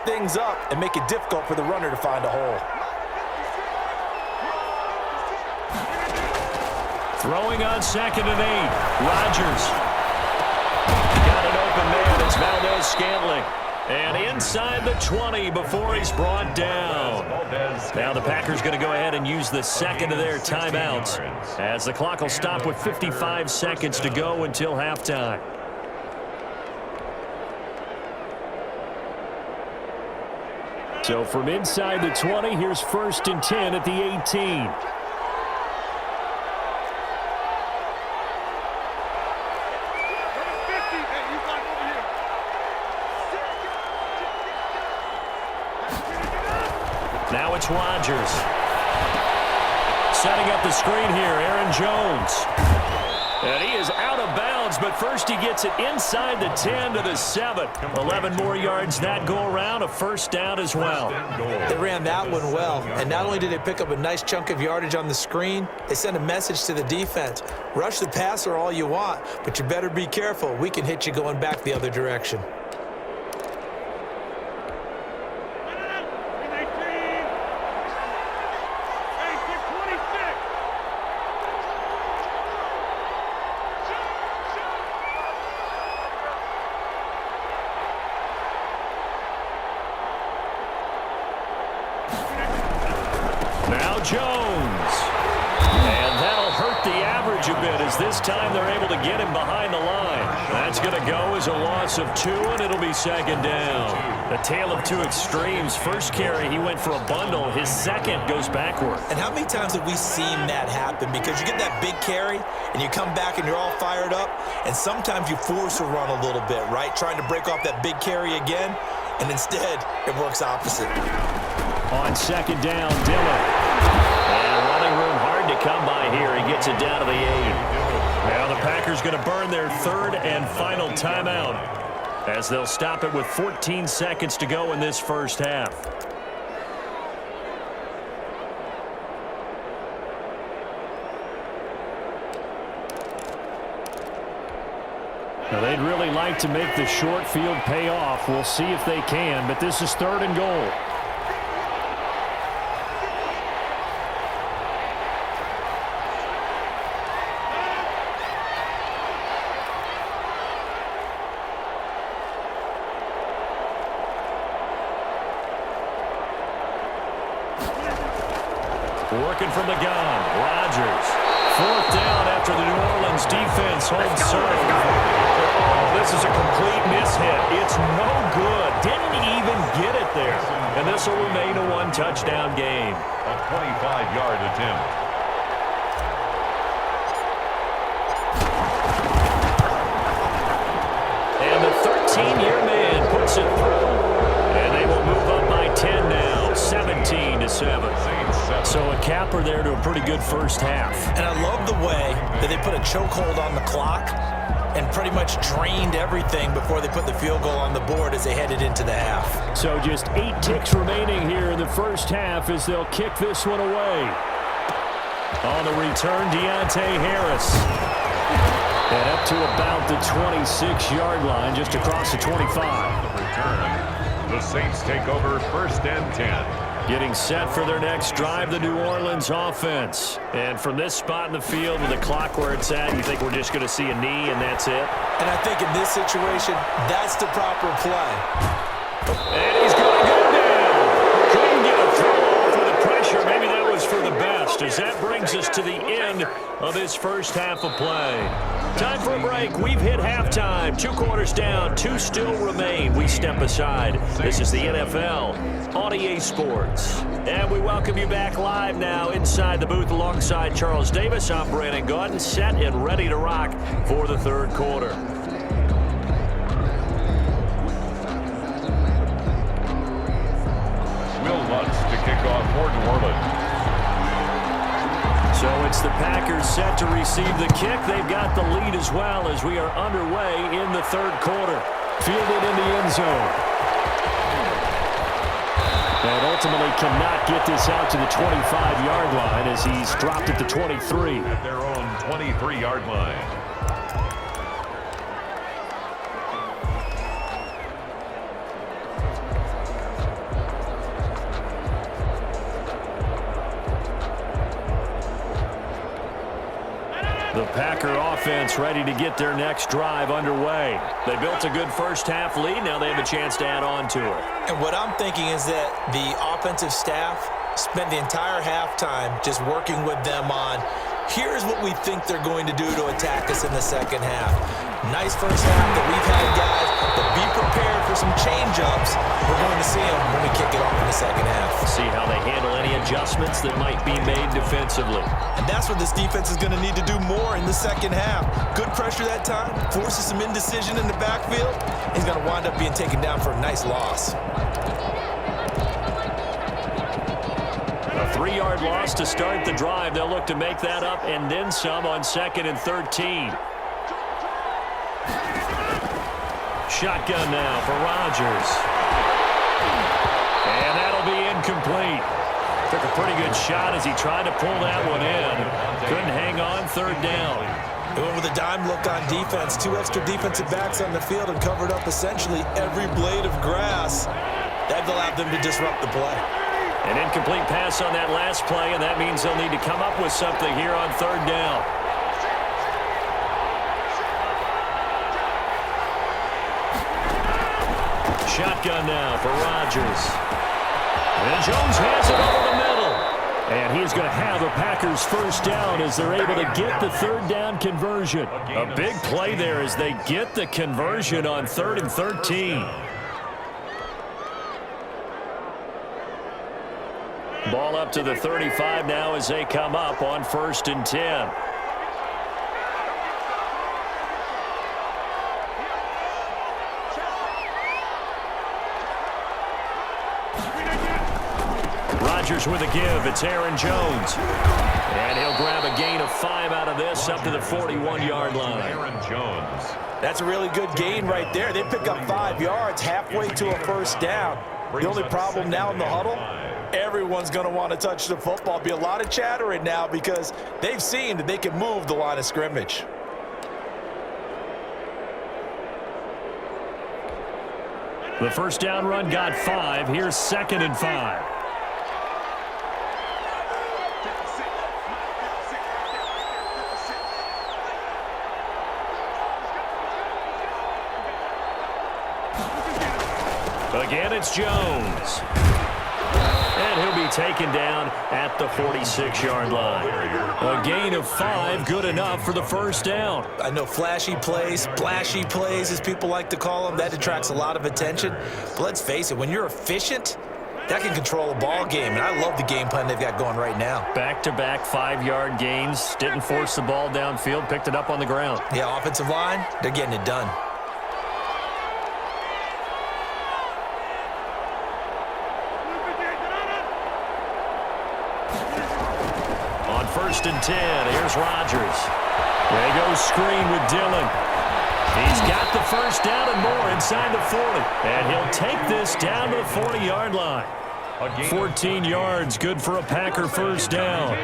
things up and make it difficult for the runner to find a hole. Throwing on 2nd and 8. Rodgers. Got an open man. It's Valdez-Scantling. And inside the 20 before he's brought down. Now the Packers going to go ahead and use the second of their timeouts as the clock will stop with 55 seconds to go until halftime. So from inside the 20, here's 1st and 10 at the 18. Now it's Rodgers. Setting up the screen here, Aaron Jones. And he is out of bounds, but first he gets it inside the 10 to the 7. 11 more yards that go around, a first down as well. They ran that one well, and not only did they pick up a nice chunk of yardage on the screen, they sent a message to the defense. Rush the passer all you want, but you better be careful. We can hit you going back the other direction. Jones. And that'll hurt the average a bit as this time they're able to get him behind the line. That's going to go as a loss of 2, and it'll be 2nd down. The tale of two extremes. First carry, he went for a bundle. His second goes backward. And how many times have we seen that happen? Because you get that big carry, and you come back and you're all fired up, and sometimes you force a run a little bit, right? Trying to break off that big carry again, and instead it works opposite. On 2nd down, Dillon. And running room hard to come by here. He gets it down to the 8. Now the Packers going to burn their 3rd and final timeout as they'll stop it with 14 seconds to go in this first half. Now they'd really like to make the short field pay off. We'll see if they can, but this is 3rd and goal. Working from the gun, Rodgers. 4th down after the New Orleans defense holds serve. Oh, this is a complete mishit. It's no good. Didn't even get it there. And this will remain a 1-touchdown game. A 25-yard attempt. And the 13-year man puts it through. And they will move up by 10 now, 17-7. So a capper there to a pretty good first half. And I love the way that they put a chokehold on the clock and pretty much drained everything before they put the field goal on the board as they headed into the half. So just 8 ticks remaining here in the first half as they'll kick this one away. On the return, Deontay Harris. And up to about the 26-yard line, just across the 25. The return. The Saints take over 1st and 10. Getting set for their next drive, the New Orleans offense. And from this spot in the field with the clock where it's at, you think we're just going to see a knee and that's it? And I think in this situation, that's the proper play. And he's going to go down. Couldn't get a throw off with the pressure. Maybe that was for the best as that brings us to the end of this first half of play. Time for a break. We've hit halftime. 2 quarters down. 2 still remain. We step aside. This is the NFL on EA Sports. And we welcome you back live now inside the booth alongside Charles Davis. I'm Brandon Gaudin, set and ready to rock for the 3rd quarter. Will Lutz to kick off for New Orleans. So it's the Packers set to receive the kick. They've got the lead as well as we are underway in the 3rd quarter. Fielded in the end zone. And ultimately cannot get this out to the 25-yard line as he's dropped at the 23. At their own 23-yard line. Packer offense ready to get their next drive underway. They built a good first-half lead. Now they have a chance to add on to it. And what I'm thinking is that the offensive staff spent the entire halftime just working with them on, here's what we think they're going to do to attack us in the second half. Nice first half that we've had, guys, but be prepared for some change-ups. We're going to see them when we kick it off in the second half. See how they handle any adjustments that might be made defensively. And that's what this defense is going to need to do more in the second half. Good pressure that time, forces some indecision in the backfield. He's going to wind up being taken down for a nice loss. A 3-yard loss to start the drive. They'll look to make that up and then some on 2nd and 13. Shotgun now for Rodgers. And that'll be incomplete. Took a pretty good shot as he tried to pull that one in. Couldn't hang on, 3rd down. They went with a dime look on defense. 2 extra defensive backs on the field and covered up essentially every blade of grass. That allowed them to disrupt the play. An incomplete pass on that last play, and that means they'll need to come up with something here on 3rd down. Shotgun now for Rodgers. And Jones has it over the middle. And he's going to have a Packers first down as they're able to get the 3rd down conversion. A big play there as they get the conversion on 3rd and 13. Ball up to the 35 now as they come up on 1st and 10. Rodgers with a give. It's Aaron Jones. And he'll grab a gain of 5 out of this up to the 41-yard line. Aaron Jones. That's a really good gain right there. They pick up 5 yards halfway to a first down. The only problem now in the huddle, everyone's going to want to touch the football. Be a lot of chattering now because they've seen that they can move the line of scrimmage. The first down run got 5. Here's 2nd and 5. Again, it's Jones. And he'll be taken down at the 46-yard line. A gain of 5, good enough for the first down. I know flashy plays, splashy plays, as people like to call them, that attracts a lot of attention. But let's face it, when you're efficient, that can control a ball game. And I love the game plan they've got going right now. Back-to-back 5-yard gains. Didn't force the ball downfield, picked it up on the ground. Yeah, offensive line, they're getting it done. On 1st and 10, here's Rodgers. They go screen with Dillon. He's got the first down and more inside the 40. And he'll take this down to the 40-yard line. 14 yards, good for a Packer first down.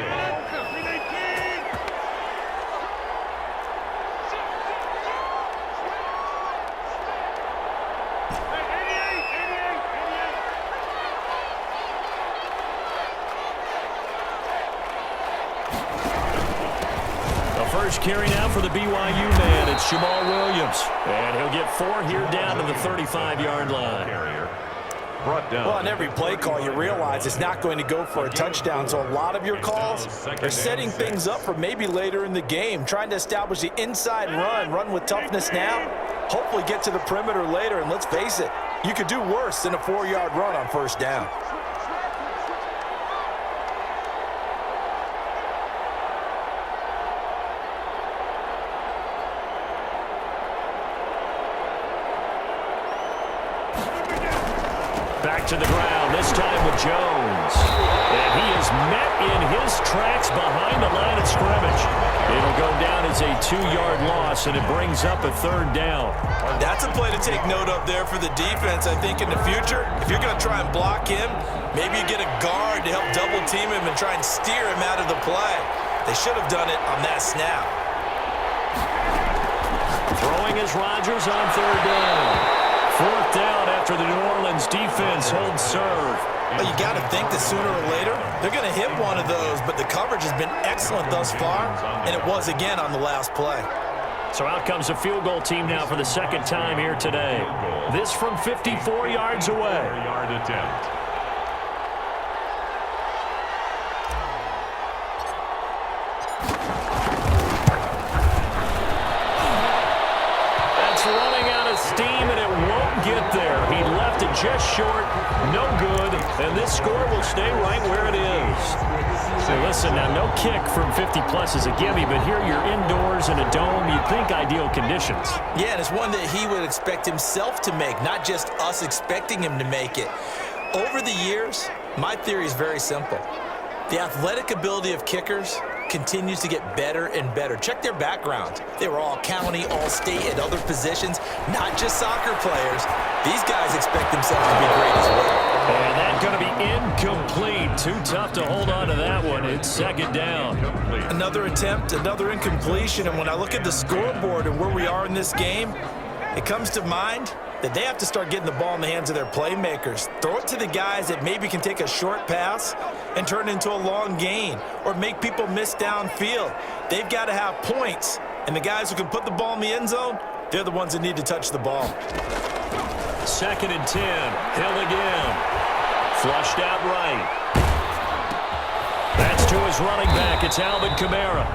First carry now for the BYU man. It's Jamal Williams. And he'll get 4 here down to the 35-yard line. Well, on every play call, you realize it's not going to go for a touchdown. So a lot of your calls are setting things up for maybe later in the game, trying to establish the inside run with toughness now, hopefully get to the perimeter later. And let's face it, you could do worse than a 4-yard run on first down. Back to the ground, this time with Jones. And he is met in his tracks behind the line of scrimmage. It'll go down as a 2-yard loss, and it brings up a 3rd down. That's a play to take note of there for the defense, I think, in the future. If you're going to try and block him, maybe you get a guard to help double-team him and try and steer him out of the play. They should have done it on that snap. Throwing is Rodgers on 3rd down. 4th down after the New Orleans defense holds serve. Well, you got to think that sooner or later, they're going to hit one of those, but the coverage has been excellent thus far, and it was again on the last play. So out comes a field goal team now for the second time here today. This from 54 yards away. 4-yard attempt. That's running out of steam, and it won't get there. He left it just short, no good, and this score will stay right where it is. So listen, now no kick from 50-plus is a gimme, but here you're indoors in a dome. You'd think ideal conditions. Yeah, and it's one that he would expect himself to make, not just us expecting him to make it. Over the years, my theory is very simple. The athletic ability of kickers continues to get better and better. Check their background. They were all county, all state at other positions, not just soccer players. These guys expect themselves to be great as well. And that's going to be incomplete. Too tough to hold on to that one. It's second down. Another attempt, another incompletion, and when I look at the scoreboard and where we are in this game, it comes to mind that they have to start getting the ball in the hands of their playmakers. Throw it to the guys that maybe can take a short pass and turn it into a long gain or make people miss downfield. They've got to have points, and the guys who can put the ball in the end zone, they're the ones that need to touch the ball. 2nd and 10. Hill again. Flushed out right. That's to his running back. It's Alvin Kamara.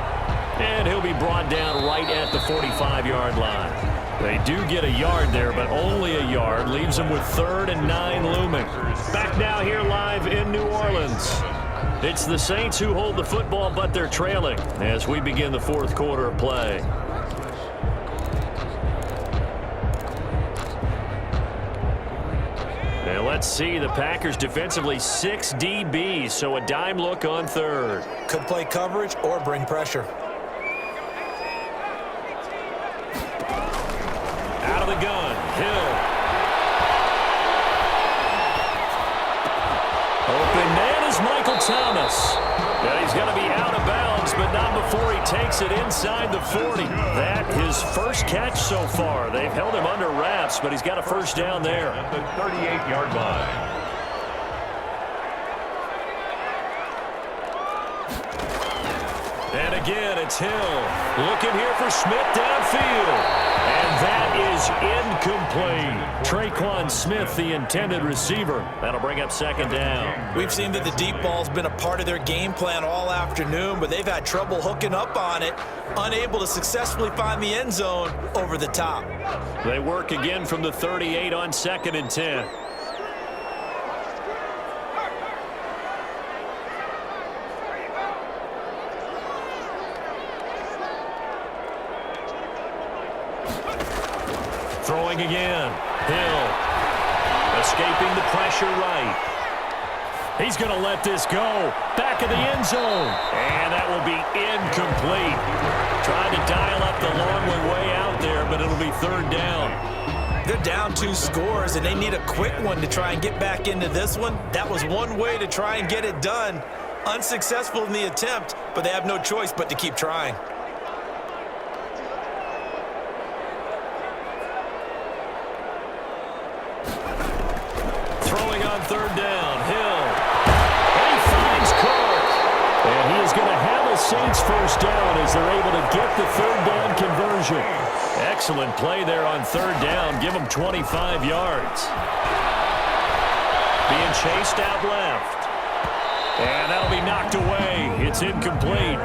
And he'll be brought down right at the 45-yard line. They do get a yard there, but only a yard. Leaves them with 3rd and 9 looming. Back now here live in New Orleans. It's the Saints who hold the football, but they're trailing as we begin the 4th quarter of play. Now let's see, the Packers defensively 6 DBs, so a dime look on 3rd. Could play coverage or bring pressure. Out of the gun, Hill. Open man is Michael Thomas. Now he's going to be out of bounds, but not before he takes it inside the 40. That his first catch so far. They've held him under wraps, but he's got a first down there. At the 38-yard line. And again, it's Hill. Looking here for Smith downfield. And that is incomplete. Traquan Smith, the intended receiver. That'll bring up 2nd down. We've seen that the deep ball's been a part of their game plan all afternoon, but they've had trouble hooking up on it, unable to successfully find the end zone over the top. They work again from the 38 on 2nd and 10. Throwing again. Hill. Escaping the pressure right. He's going to let this go. Back of the end zone. And that will be incomplete. Trying to dial up the long way out there, but it'll be 3rd down. They're down 2 scores, and they need a quick one to try and get back into this one. That was one way to try and get it done. Unsuccessful in the attempt, but they have no choice but to keep trying. Throwing on 3rd down, Hill. And he finds Cook. And he is going to have a Saints first down as they're able to get the 3rd down conversion. Excellent play there on 3rd down. Give them 25 yards. Being chased out left. And that'll be knocked away. It's incomplete.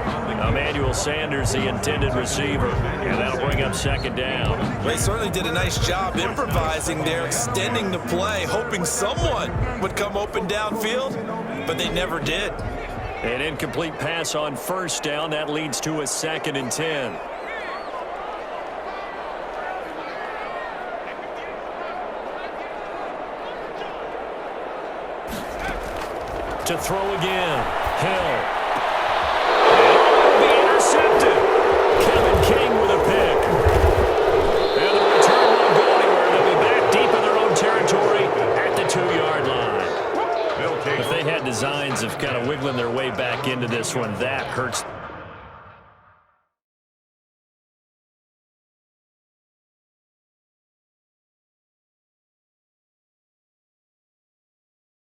Emmanuel Sanders, the intended receiver. And that'll bring up 2nd down. They certainly did a nice job improvising there, extending the play, hoping someone would come open downfield, but they never did. An incomplete pass on 1st down. That leads to a 2nd and 10. To throw again. Hill. Be intercepted. Kevin King with a pick. And the return won't go anywhere. They'll be back deep in their own territory at the 2-yard line. If they had designs of kind of wiggling their way back into this one, that hurts